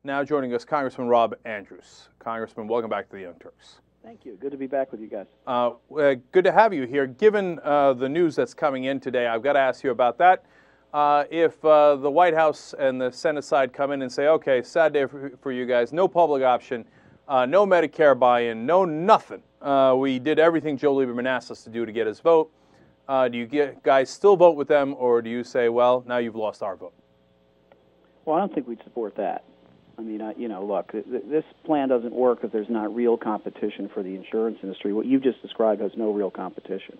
Now joining us, Congressman Rob Andrews. Congressman, welcome back to the Young Turks. Thank you. Good to be back with you guys. Good to have you here. Given the news that's coming in today, I've got to ask you about that. If the White House and the Senate side come in and say, okay, sad day for you guys, no public option, no Medicare buy-in, no nothing. We did everything Joe Lieberman asked us to do to get his vote. Do you guys still vote with them, or do you say, well, now you've lost our vote? Well, I don't think we'd support that. I mean, look, this plan doesn't work if there's not real competition for the insurance industry. What you just described has no real competition.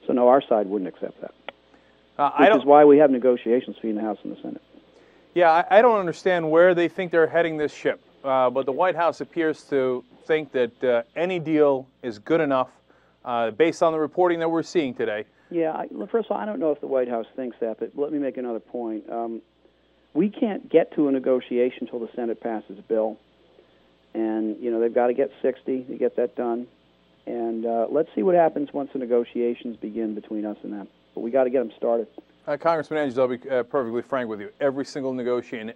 So, no, our side wouldn't accept that. Which is why we have negotiations between the House and the Senate. Yeah, I don't understand where they think they're heading this ship. But the White House appears to think that any deal is good enough based on the reporting that we're seeing today. Yeah, first of all, I don't know if the White House thinks that, but let me make another point. We can't get to a negotiation until the Senate passes a bill. And, they've got to get 60 to get that done. And let's see what happens once the negotiations begin between us and them. But we got to get them started. Congressman Andrews, I'll be perfectly frank with you. Every single negotiation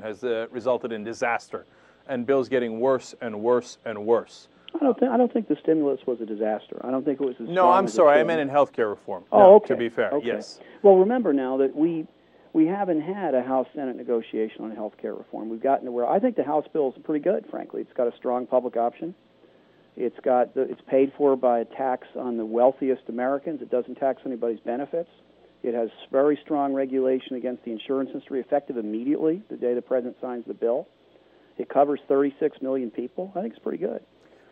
has resulted in disaster, and bills getting worse and worse and worse. I don't think the stimulus was a disaster. I don't think it was as No, I'm sorry. I meant in health care reform. Oh, no, okay. To be fair, okay. Yes. Well, remember now that we haven't had a House-Senate negotiation on health care reform. We've gotten to where I think the House bill is pretty good, frankly. It's got a strong public option. It's paid for by a tax on the wealthiest Americans. It doesn't tax anybody's benefits. It has very strong regulation against the insurance industry, effective immediately the day the president signs the bill. It covers 36 million people. I think it's pretty good.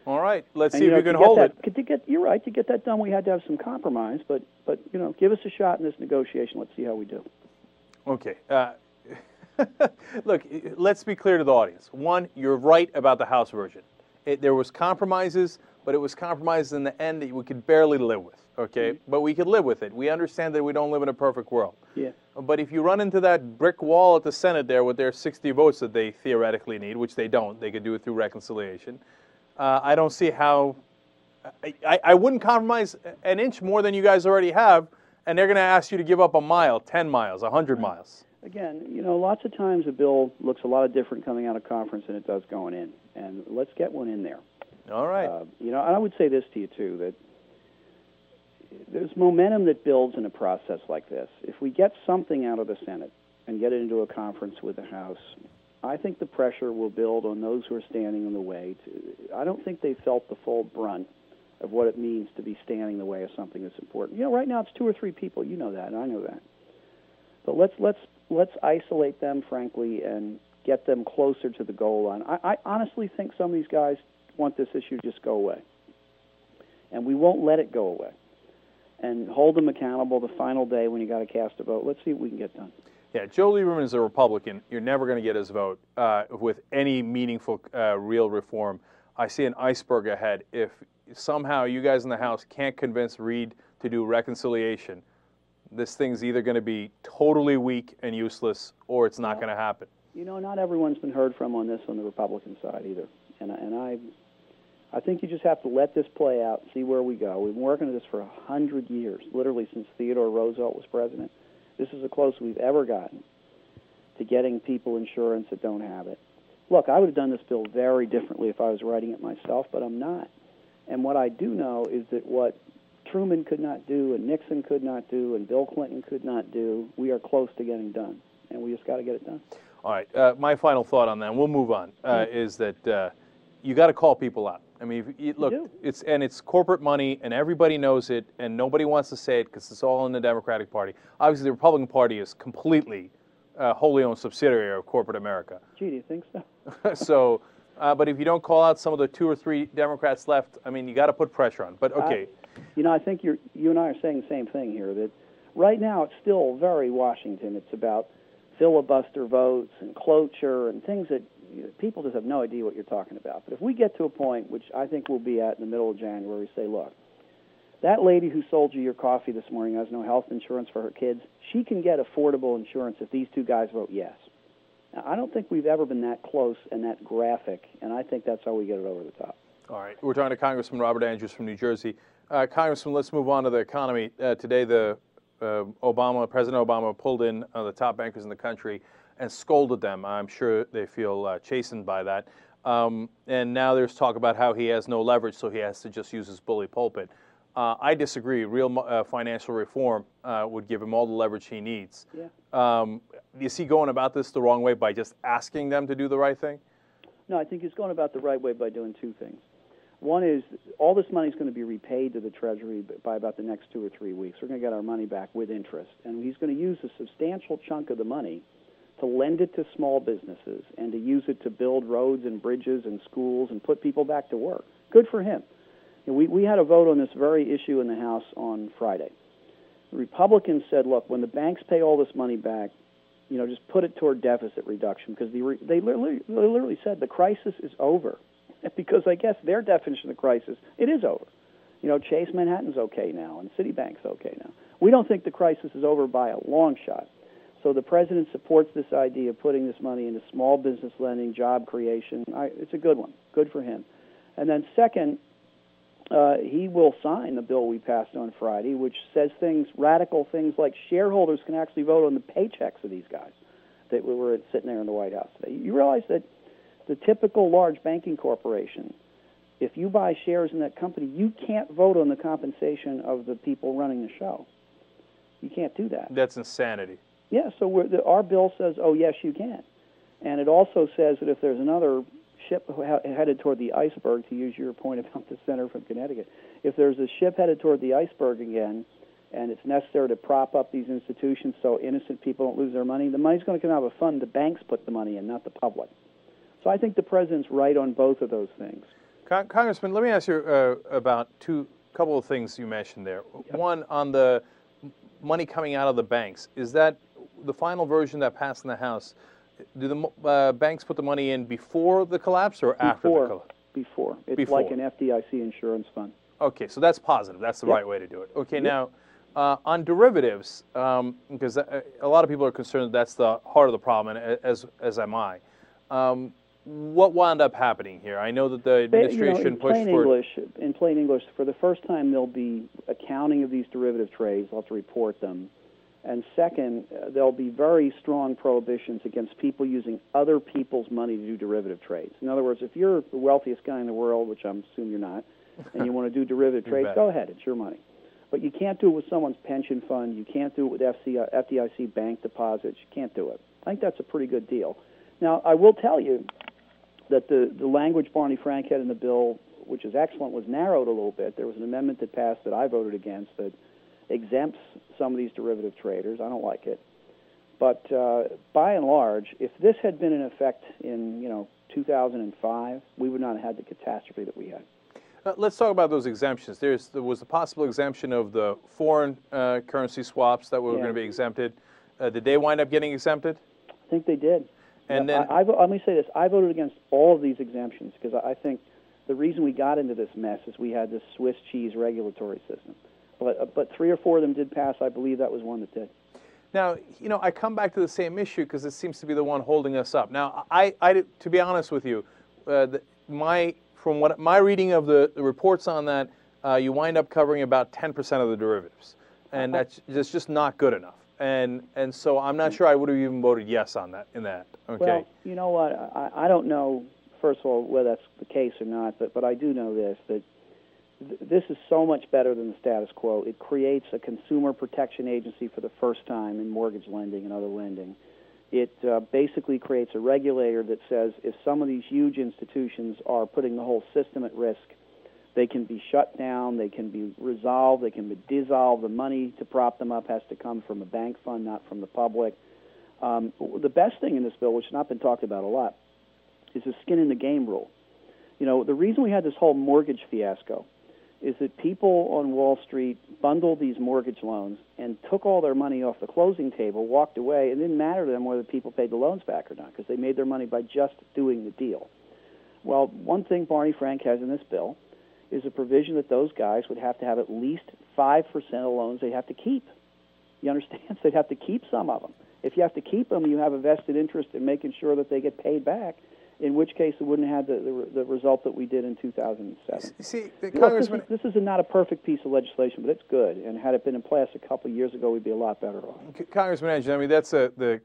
All right, let's see if you can hold it. You're right. To get that done, we had to have some compromise. But give us a shot in this negotiation. Let's see how we do. Okay. Look, let's be clear to the audience. One, you're right about the House version. There was compromises, but it was compromises in the end that we could barely live with. Okay, but we could live with it. We understand that we don't live in a perfect world. Yeah. But if you run into that brick wall at the Senate there with their 60 votes that they theoretically need, which they don't, they could do it through reconciliation. I don't see how. I wouldn't compromise an inch more than you guys already have, and they're going to ask you to give up a mile, 10 miles, 100 miles. Again, lots of times a bill looks a lot of different coming out of conference than it does going in, and let's get one in there. All right. And I would say this to you too, that there's momentum that builds in a process like this. If we get something out of the Senate and get it into a conference with the House, I think the pressure will build on those who are standing in the way. I don't think they felt the full brunt of what it means to be standing in the way of something that's important. Right now it's 2 or 3 people. You know that, and I know that. But let's isolate them, frankly, and get them closer to the goal line. I honestly think some of these guys want this issue to just go away, and we won't let it go away. And hold them accountable the final day when you got to cast a vote. Let's see what we can get done. Yeah, Joe Lieberman is a Republican. You're never going to get his vote with any meaningful, real reform. I see an iceberg ahead. If somehow you guys in the House can't convince Reid to do reconciliation, this thing's either going to be totally weak and useless, or it's not going to happen. Not everyone's been heard from on this on the Republican side either. And I think you just have to let this play out, see where we go. We've been working on this for 100 years, literally since Theodore Roosevelt was president. This is the closest we've ever gotten to getting people insurance that don't have it. Look, I would have done this bill very differently if I was writing it myself, but I'm not. And what I do know is that what Truman could not do and Nixon could not do and Bill Clinton could not do, we are close to getting done. And we just got to get it done. All right. My final thought on that, and we'll move on, is that you got to call people out. I mean, look, it's corporate money, and everybody knows it, and nobody wants to say it because it's all in the Democratic Party. Obviously, the Republican Party is completely wholly owned subsidiary of corporate America. Gee, do you think so? But if you don't call out some of the 2 or 3 Democrats left, I mean, you got to put pressure on. But okay. I think you and I are saying the same thing here. That right now it's still very Washington. It's about filibuster votes and cloture and things that people just have no idea what you're talking about. But if we get to a point, which I think we'll be at in the middle of January, we say, look, that lady who sold you your coffee this morning has no health insurance for her kids. She can get affordable insurance if these 2 guys vote yes. Now, I don't think we've ever been that close and that graphic, and I think that's how we get it over the top. All right. We're talking to Congressman Robert Andrews from New Jersey. Congressman, let's move on to the economy. Today, the President Obama pulled in the top bankers in the country and scolded them. I'm sure they feel chastened by that. And now there's talk about how he has no leverage, so he has to just use his bully pulpit. I disagree. Real financial reform would give him all the leverage he needs. Yeah. Is he going about this the wrong way by just asking them to do the right thing? No, I think he's going about the right way by doing two things. One is all this money is going to be repaid to the Treasury by about the next 2 or 3 weeks. We're going to get our money back with interest. And he's going to use a substantial chunk of the money to lend it to small businesses and to use it to build roads and bridges and schools and put people back to work. Good for him. And we had a vote on this very issue in the House on Friday. The Republicans said, look, when the banks pay all this money back, just put it toward deficit reduction, because they literally said the crisis is over. Because I guess their definition of the crisis, it is over. Chase Manhattan's okay now, and Citibank's okay now. We don't think the crisis is over by a long shot. So the president supports this idea of putting this money into small business lending, job creation. It's a good one. Good for him. And then second, he will sign the bill we passed on Friday, which says radical things like shareholders can actually vote on the paychecks of these guys that were sitting there in the White House today. You realize that the typical large banking corporation, if you buy shares in that company, you can't vote on the compensation of the people running the show. You can't do that. That's insanity. Yeah, so our bill says, oh, yes, you can. And it also says that if there's another ship headed toward the iceberg, to use your point about the senator from Connecticut, if there's a ship headed toward the iceberg again, and it's necessary to prop up these institutions so innocent people don't lose their money, the money's going to come out of a fund the banks put the money in, not the public. So I think the president's right on both of those things. Congressman, let me ask you about couple of things you mentioned there. Yep. One, on the money coming out of the banks, is that the final version that passed in the House? Do the banks put the money in before the collapse or after the collapse? Before. It's like an FDIC insurance fund. Okay, so that's positive. That's the right way to do it. Okay, now, on derivatives, because a lot of people are concerned that that's the heart of the problem, and as am I. What wound up happening here? I know that the administration pushed for... In plain English, for the first time, there'll be accounting of these derivative trades. They'll have to report them. And second, there'll be very strong prohibitions against people using other people's money to do derivative trades. In other words, if you're the wealthiest guy in the world, which I'm assuming you're not, and you want to do derivative trades, go ahead. It's your money. But you can't do it with someone's pension fund. You can't do it with FDIC bank deposits. You can't do it. I think that's a pretty good deal. Now, I will tell you that the language Barney Frank had in the bill, which is excellent, was narrowed a little bit. There was an amendment that passed that I voted against that exempts some of these derivative traders. I don't like it. But by and large, if this had been in effect in 2005, we would not have had the catastrophe that we had. Let's talk about those exemptions. There was a possible exemption of the foreign currency swaps that were going to be exempted. Did they wind up getting exempted? I think they did. And then, let me say this. I voted against all of these exemptions because I think the reason we got into this mess is we had this Swiss cheese regulatory system. But 3 or 4 of them did pass. I believe that was one that did. Now, I come back to the same issue because it seems to be the one holding us up. Now, to be honest with you, from my reading of the reports on that, you wind up covering about 10% of the derivatives, and that's just not good enough. And so I'm not sure I would have even voted yes on that. Okay. Well, you know what? I don't know. First of all, whether that's the case or not, but I do know that this is so much better than the status quo. It creates a consumer protection agency for the first time in mortgage lending and other lending. It basically creates a regulator that says if some of these huge institutions are putting the whole system at risk, they can be shut down, they can be resolved, they can be dissolved. The money to prop them up has to come from a bank fund, not from the public. The best thing in this bill, which has not been talked about a lot, is the skin in the game rule. The reason we had this whole mortgage fiasco is that people on Wall Street bundled these mortgage loans and took all their money off the closing table, walked away, and it didn't matter to them whether people paid the loans back or not because they made their money by just doing the deal. Well, one thing Barney Frank has in this bill is a provision that those guys would have to have at least 5% of the loans they'd have to keep. You understand? So they'd have to keep some of them. If you have to keep them, you have a vested interest in making sure that they get paid back. in which case it wouldn't have the result that we did in 2007. See, Congressman, this is not a perfect piece of legislation, but it's good. And had it been in place a couple of years ago, we'd be a lot better off. Congressman Andrews, I mean, that's the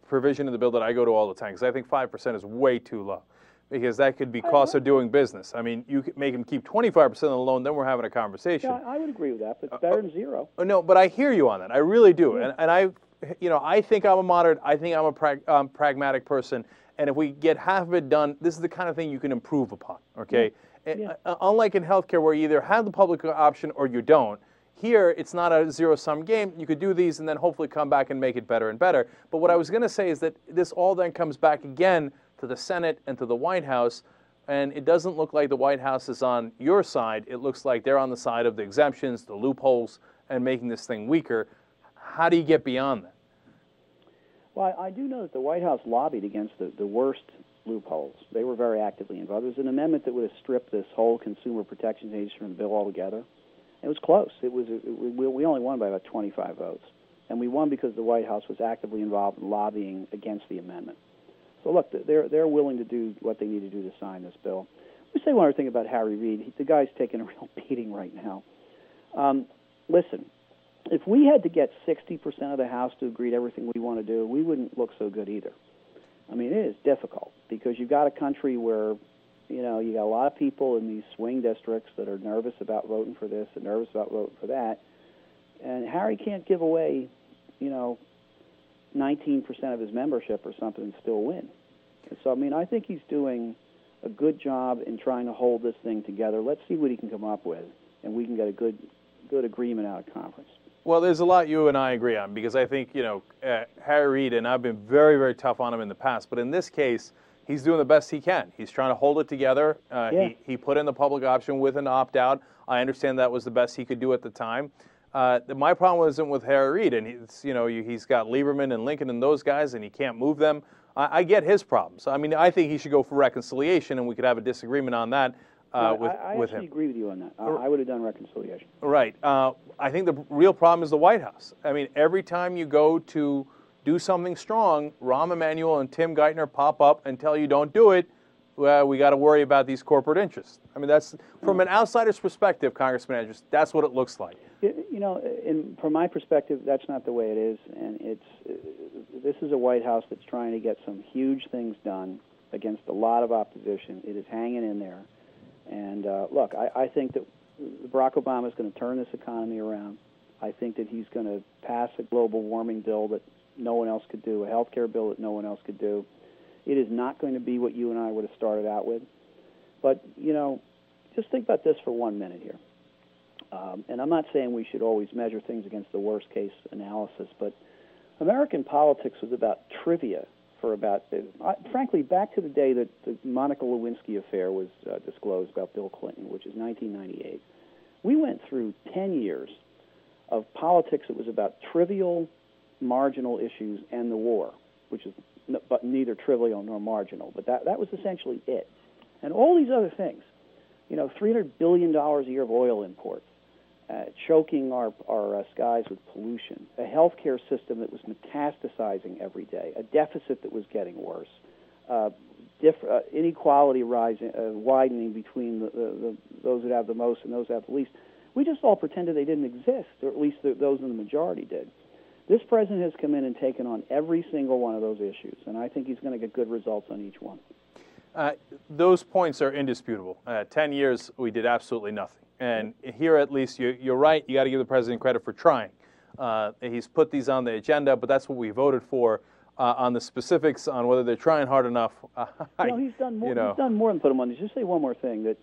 provision in the bill that I go to all the time, because I think 5% is way too low, because that could be cost of doing business. I mean, you could make them keep 25% of the loan, then we're having a conversation. Yeah, I would agree with that, but it's better than zero. No, but I hear you on that. I really do. Yeah. And I think I'm a moderate. I think I'm a pragmatic person. And if we get half of it done, this is the kind of thing you can improve upon, okay? Yeah. Unlike in healthcare, where you either have the public option or you don't, here it's not a zero-sum game. You could do these and then hopefully come back and make it better and better. But what I was going to say is that this all then comes back again to the Senate and to the White House, and it doesn't look like the White House is on your side. It looks like they're on the side of the exemptions, the loopholes, and making this thing weaker. How do you get beyond that? Well, I do know that the White House lobbied against the worst loopholes. They were very actively involved. There was an amendment that would have stripped this whole consumer protection agency from the bill altogether. It was close. We only won by about 25 votes. And we won because the White House was actively involved in lobbying against the amendment. So, look, they're willing to do what they need to do to sign this bill. Let me say one other thing about Harry Reid. The guy's taking a real beating right now. Listen, if we had to get 60% of the House to agree to everything we want to do, we wouldn't look so good either. I mean, it is difficult because you've got a country where, you got a lot of people in these swing districts that are nervous about voting for this and nervous about voting for that. And Harry can't give away, 19% of his membership or something and still win. And so, I mean, I think he's doing a good job in trying to hold this thing together. Let's see what he can come up with, and we can get a good agreement out of conference. Well, there's a lot you and I agree on, because I think, Harry Reid, and I've been very, very tough on him in the past, but in this case, he's doing the best he can. He's trying to hold it together. He put in the public option with an opt-out. I understand that was the best he could do at the time. My problem wasn't with Harry Reid, and he's got Lieberman and Lincoln and those guys, and he can't move them. I get his problems. I mean, I think he should go for reconciliation, and we could have a disagreement on that. I with actually him. agree with you on that. I would have done reconciliation. Right. I think the real problem is the White House. I mean, every time you go to do something strong, Rahm Emanuel and Tim Geithner pop up and tell you don't do it. Well, we got to worry about these corporate interests. I mean, that's from an outsider's perspective, Congressman Andrews. That's what it looks like. From my perspective, that's not the way it is, and this is a White House that's trying to get some huge things done against a lot of opposition. It is hanging in there. And look, I think that Barack Obama is going to turn this economy around. I think that he's going to pass a global warming bill that no one else could do, a health care bill that no one else could do. It is not going to be what you and I would have started out with. But, just think about this for 1 minute here. And I'm not saying we should always measure things against the worst case analysis, but American politics was about trivia for about, frankly, back to the day that the Monica Lewinsky affair was disclosed about Bill Clinton, which is 1998. We went through 10 years of politics that was about trivial, marginal issues and the war, which is but neither trivial nor marginal. But that was essentially it. And all these other things, $300 billion a year of oil imports, choking our skies with pollution, a healthcare system that was metastasizing every day, a deficit that was getting worse, inequality widening between those that have the most and those that have the least. We just all pretended they didn't exist, or at least those in the majority did. This president has come in and taken on every single one of those issues, and I think he's going to get good results on each one. Those points are indisputable. 10 years, we did absolutely nothing. And here, at least, you're right. You got to give the president credit for trying. He's put these on the agenda, but that's what we voted for. On the specifics on whether they're trying hard enough, he's done more. He's done more than put them on. Just say one more thing that,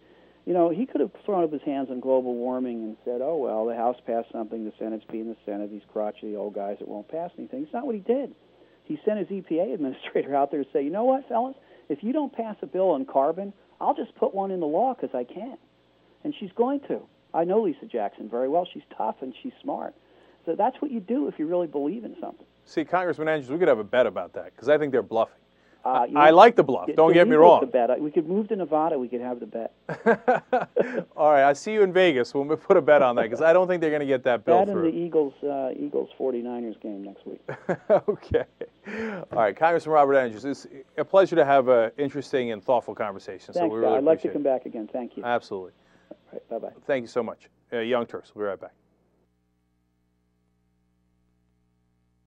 he could have thrown up his hands on global warming and said, "Oh well, the House passed something. The Senate's being the Senate. These crotchety old guys that won't pass anything." It's not what he did. He sent his EPA administrator out there to say, "You know what, fellas? If you don't pass a bill on carbon, I'll just put one in the law because I can." And she's going to. I know Lisa Jackson very well. She's tough and she's smart. So that's what you do if you really believe in something. See, Congressman Andrews, we could have a bet about that because I think they're bluffing. I like the bluff. Don't get me wrong. The bet. We could move to Nevada. We could have the bet. All right. I see you in Vegas. We'll put a bet on that because I don't think they're going to get that bill through. That and the Eagles 49ers game next week. Okay. All right, Congressman Robert Andrews, it's a pleasure to have an interesting and thoughtful conversation. Thanks, so we really I'd like to appreciate come it. back again. Thank you. Absolutely. All right, bye-bye. Thank you so much. Young Turks, we'll be right back.